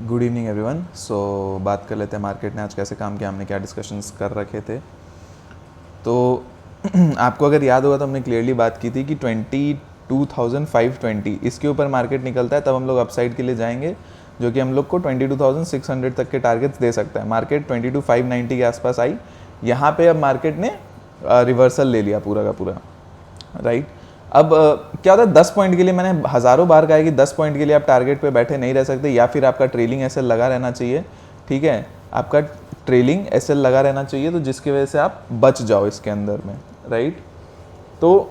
Good evening everyone. सो बात कर लेते हैं मार्केट ने आज कैसे काम किया, हमने क्या डिस्कशंस कर रखे थे। तो आपको अगर याद होगा तो हमने क्लियरली बात की थी कि 22,520 इसके ऊपर मार्केट निकलता है तब हम लोग अपसाइड के लिए जाएंगे, जो कि हम लोग को 22,600 तक के टारगेट्स दे सकता है। मार्केट 22,590 के आसपास आई, यहाँ पे अब मार्केट ने रिवर्सल ले लिया पूरा का पूरा, राइट। अब क्या होता है 10 पॉइंट के लिए, मैंने हज़ारों बार कहा है कि 10 पॉइंट के लिए आप टारगेट पे बैठे नहीं रह सकते, या फिर आपका ट्रेलिंग एसएल लगा रहना चाहिए, ठीक है। आपका ट्रेलिंग एसएल लगा रहना चाहिए तो जिसकी वजह से आप बच जाओ इसके अंदर में, राइट। तो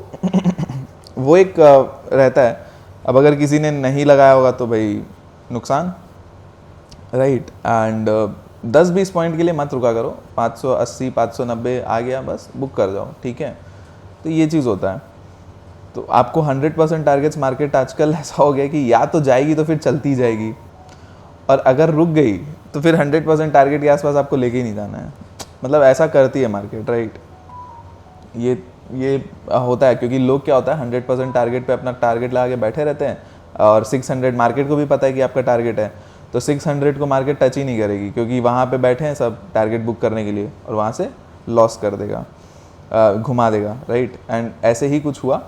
वो एक रहता है। अब अगर किसी ने नहीं लगाया होगा तो भाई नुकसान, राइट। एंड 10-20 पॉइंट के लिए मत रुका करो, 580 590 आ गया बस बुक कर जाओ, ठीक है। तो ये चीज़ होता है। तो आपको 100% टारगेट्स, मार्केट आजकल ऐसा हो गया कि या तो जाएगी तो फिर चलती जाएगी, और अगर रुक गई तो फिर 100% टारगेट के आसपास आपको लेके ही नहीं जाना है। मतलब ऐसा करती है मार्केट, राइट। ये होता है क्योंकि लोग क्या होता है 100% टारगेट पे अपना टारगेट लगा के बैठे रहते हैं, और 600 मार्केट को भी पता है कि आपका टारगेट है, तो 600 को मार्केट टच ही नहीं करेगी क्योंकि वहाँ पे बैठे हैं सब टारगेट बुक करने के लिए, और वहाँ से लॉस कर देगा, घुमा देगा, राइट। एंड ऐसे ही कुछ हुआ।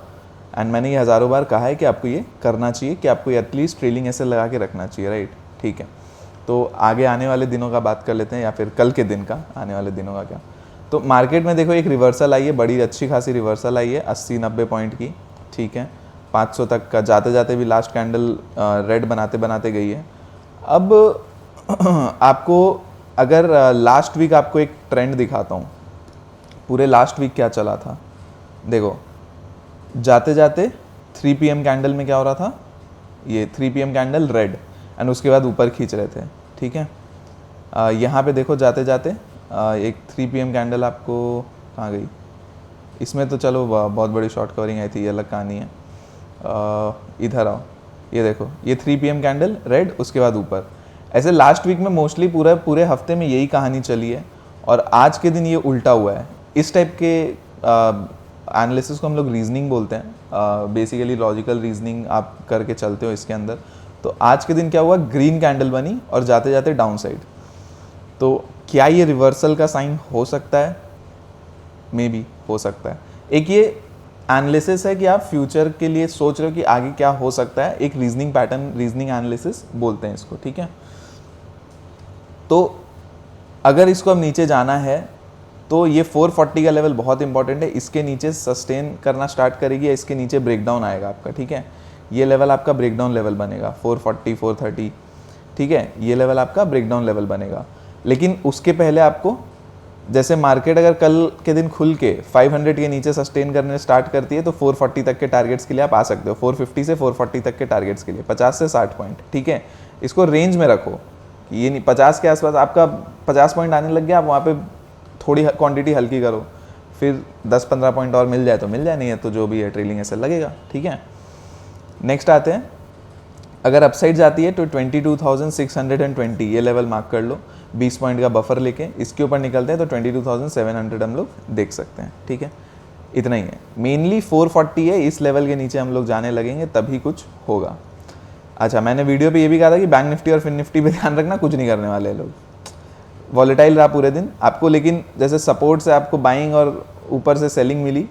एंड मैंने ये हज़ारों बार कहा है कि आपको ये करना चाहिए, कि आपको एटलीस्ट ट्रेलिंग ऐसे लगा के रखना चाहिए, राइट, ठीक है। तो आगे आने वाले दिनों का बात कर लेते हैं, या फिर कल के दिन का, आने वाले दिनों का क्या। तो मार्केट में देखो एक रिवर्सल आई है, बड़ी अच्छी खासी रिवर्सल आई है 80-90 पॉइंट की, ठीक है। 500 तक का जाते जाते भी लास्ट कैंडल रेड बनाते बनाते गई है। अब आपको अगर लास्ट वीक आपको एक ट्रेंड दिखाता हूँ, पूरे लास्ट वीक क्या चला था। देखो जाते जाते 3 PM कैंडल में क्या हो रहा था, ये 3 PM कैंडल रेड, एंड उसके बाद ऊपर खींच रहे थे, ठीक है। यहाँ पे देखो जाते जाते एक 3 PM कैंडल आपको कहाँ गई, इसमें तो चलो बहुत बड़ी शॉर्ट कवरिंग आई थी, ये अलग कहानी है। इधर आओ, ये देखो ये 3 PM कैंडल रेड, उसके बाद ऊपर। ऐसे लास्ट वीक में मोस्टली पूरे हफ्ते में यही कहानी चली है, और आज के दिन ये उल्टा हुआ है। इस टाइप के एनालिसिस को हम लोग रीजनिंग बोलते हैं, बेसिकली लॉजिकल रीजनिंग आप करके चलते हो इसके अंदर। तो आज के दिन क्या हुआ, ग्रीन कैंडल बनी और जाते जाते डाउन साइड। तो क्या ये रिवर्सल का साइन हो सकता है, मे बी हो सकता है। एक ये एनालिसिस है कि आप फ्यूचर के लिए सोच रहे हो कि आगे क्या हो सकता है, एक रीजनिंग पैटर्न, रीजनिंग एनालिसिस बोलते हैं इसको, ठीक है। तो अगर इसको अब नीचे जाना है तो ये 440 का लेवल बहुत इंपॉर्टेंट है, इसके नीचे सस्टेन करना स्टार्ट करेगी या इसके नीचे ब्रेकडाउन आएगा आपका, ठीक है। ये लेवल आपका ब्रेकडाउन लेवल बनेगा 440 430, ठीक है। ये लेवल आपका ब्रेकडाउन लेवल बनेगा। लेकिन उसके पहले आपको, जैसे मार्केट अगर कल के दिन खुल के 500 के नीचे सस्टेन करने स्टार्ट करती है तो 440 तक के टारगेट्स के लिए आप आ सकते हो, 450 से 440 तक के टारगेट्स के लिए 50 से 60 पॉइंट, ठीक है। इसको रेंज में रखो कि ये नहीं 50 के आसपास आपका 50 पॉइंट आने लग गया, आप वहाँ पे थोड़ी क्वांटिटी हल्की करो, फिर 10-15 पॉइंट और मिल जाए तो मिल जाए, नहीं है तो जो भी है ट्रेलिंग ऐसे लगेगा, ठीक है। नेक्स्ट आते हैं, अगर अपसाइड जाती है तो 22,620 ये लेवल मार्क कर लो, 20 पॉइंट का बफर लेके इसके ऊपर निकलते हैं तो 22,700 हम लोग देख सकते हैं, ठीक है। इतना ही है, मेनली 440 है, इस लेवल के नीचे हम लोग जाने लगेंगे तभी कुछ होगा। अच्छा, मैंने वीडियो पे ये भी कहा था कि बैंक निफ्टी और फिन निफ्टी पे ध्यान रखना, कुछ नहीं करने वाले लोग। वॉलेटाइल रहा पूरे दिन आपको, लेकिन जैसे सपोर्ट से आपको बाइंग और ऊपर से सेलिंग मिली।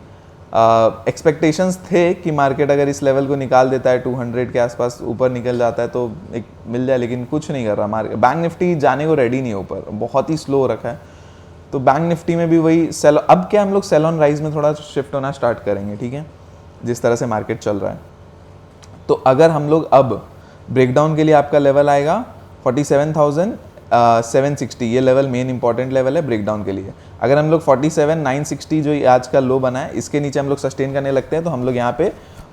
एक्सपेक्टेशंस थे कि मार्केट अगर इस लेवल को निकाल देता है 200 के आसपास ऊपर निकल जाता है तो एक मिल जाए, लेकिन कुछ नहीं कर रहा मार्केट। बैंक निफ्टी जाने को रेडी नहीं है ऊपर, बहुत ही स्लो रखा है। तो बैंक निफ्टी में भी वही सेल, अब क्या हम लोग सेल ऑन राइज में थोड़ा शिफ्ट होना स्टार्ट करेंगे, ठीक है, जिस तरह से मार्केट चल रहा है। तो अगर हम लोग अब ब्रेकडाउन के लिए आपका लेवल आएगा 47,760, ये लेवल मेन इंपॉर्टेंट लेवल है ब्रेकडाउन के लिए। अगर हम लोग 47,960 जो आज का लो बना है इसके नीचे हम लोग सस्टेन करने लगते हैं तो हम लोग यहाँ पे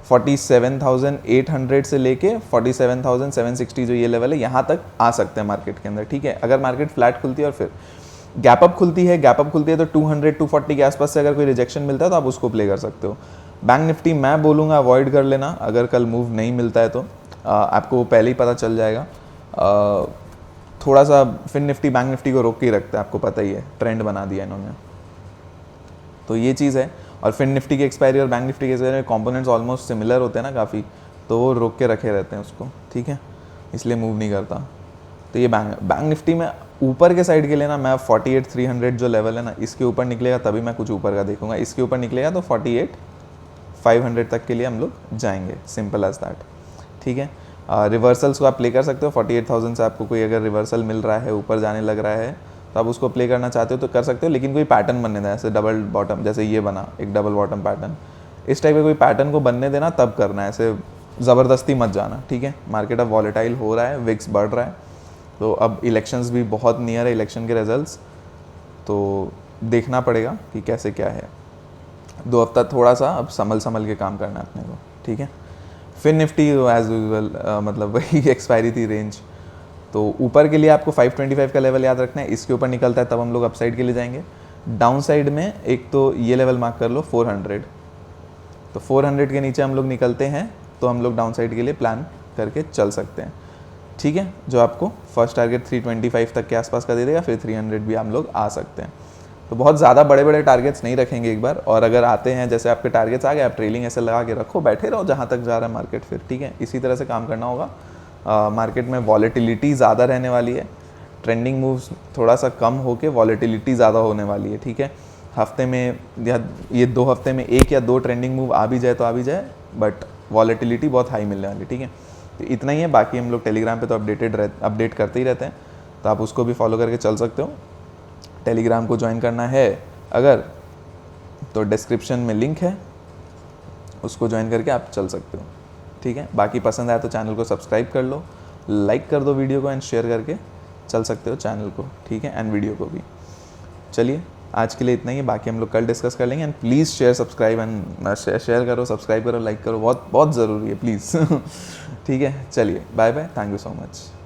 47,800 से लेके 47,760 जो ये लेवल है यहाँ तक आ सकते हैं मार्केट के अंदर, ठीक है। अगर मार्केट फ्लैट खुलती है और फिर गैप अप खुलती है तो 200-240 के आसपास से अगर कोई रिजेक्शन मिलता है तो आप उसको प्ले कर सकते हो। बैंक निफ्टी मैं बोलूँगा अवॉइड कर लेना, अगर कल मूव नहीं मिलता है तो आपको पहले ही पता चल जाएगा। थोड़ा सा फिन निफ्टी बैंक निफ्टी को रोक के ही रखता है, आपको पता ही है, ट्रेंड बना दिया इन्होंने, तो ये चीज़ है। और फिन निफ्टी की एक्सपायरी और बैंक निफ्टी के एक्सपायरी में कॉम्पोनेंट्स ऑलमोस्ट सिमिलर होते हैं ना काफ़ी, तो वो रोक के रखे रहते हैं उसको, ठीक है, इसलिए मूव नहीं करता। तो ये बैंक निफ्टी में ऊपर के साइड के लिए ना मैं 48,300 जो लेवल है ना, इसके ऊपर निकलेगा तभी मैं कुछ ऊपर का देखूंगा। इसके ऊपर निकलेगा तो 48,500 तक के लिए हम लोग जाएंगे, सिंपल एज दैट। ठीक है, रिवर्सल्स को आप प्ले कर सकते हो। 48,000 से आपको कोई अगर रिवर्सल मिल रहा है, ऊपर जाने लग रहा है, तो आप उसको प्ले करना चाहते हो तो कर सकते हो, लेकिन कोई पैटर्न बनने देना, जैसे डबल बॉटम, जैसे ये बना एक डबल बॉटम पैटर्न, इस टाइप का कोई पैटर्न को बनने देना तब करना है, ऐसे ज़बरदस्ती मत जाना। ठीक है, मार्केट अब वॉलेटाइल हो रहा है, विक्स बढ़ रहा है, तो अब इलेक्शंस भी बहुत नियर है, इलेक्शन के रिजल्ट्स, तो देखना पड़ेगा कि कैसे क्या है। 2 हफ्ता थोड़ा सा अब संभल के काम करना है अपने को। ठीक है, फिर निफ्टी एज यूजुअल मतलब वही एक्सपायरी थी रेंज, तो ऊपर के लिए आपको 525 का लेवल याद रखना है, इसके ऊपर निकलता है तब हम लोग अपसाइड के लिए जाएंगे। डाउन साइड में एक तो ये लेवल मार्क कर लो 400, तो 400 के नीचे हम लोग निकलते हैं तो हम लोग डाउन साइड के लिए प्लान करके चल सकते हैं। ठीक है, जो आपको फर्स्ट टारगेट 325 तक के आसपास का दे देगा, फिर 300 भी हम लोग आ सकते हैं। तो बहुत ज़्यादा बड़े बड़े टारगेट्स नहीं रखेंगे एक बार, और अगर आते हैं जैसे आपके टारगेट्स आ गए, आप ट्रेलिंग ऐसे लगा के रखो, बैठे रहो जहाँ तक जा रहा है मार्केट फिर। ठीक है, इसी तरह से काम करना होगा। मार्केट में वॉलेटिलिटी ज़्यादा रहने वाली है, ट्रेंडिंग मूव्स थोड़ा सा कम होके वॉलेटिलिटी ज़्यादा होने वाली है। ठीक है, हफ्ते में या ये 2 हफ्ते में 1 या 2 ट्रेंडिंग मूव आ भी जाए तो आ भी जाए, बट वॉलेटिलिटी बहुत हाई मिलने वाली। ठीक है, तो इतना ही है। बाकी हम लोग टेलीग्राम पे तो अपडेट करते ही रहते हैं, तो आप उसको भी फॉलो करके चल सकते हो। टेलीग्राम को ज्वाइन करना है अगर, तो डिस्क्रिप्शन में लिंक है, उसको ज्वाइन करके आप चल सकते हो। ठीक है, बाकी पसंद आया तो चैनल को सब्सक्राइब कर लो, लाइक कर दो वीडियो को, एंड शेयर करके चल सकते हो चैनल को। ठीक है, एंड वीडियो को भी। चलिए, आज के लिए इतना ही है, बाकी हम लोग कल डिस्कस कर लेंगे। And please share subscribe and share करो, सब्सक्राइब करो, लाइक करो, बहुत बहुत ज़रूरी है, प्लीज़। ठीक है, चलिए, bye bye, thank you so much.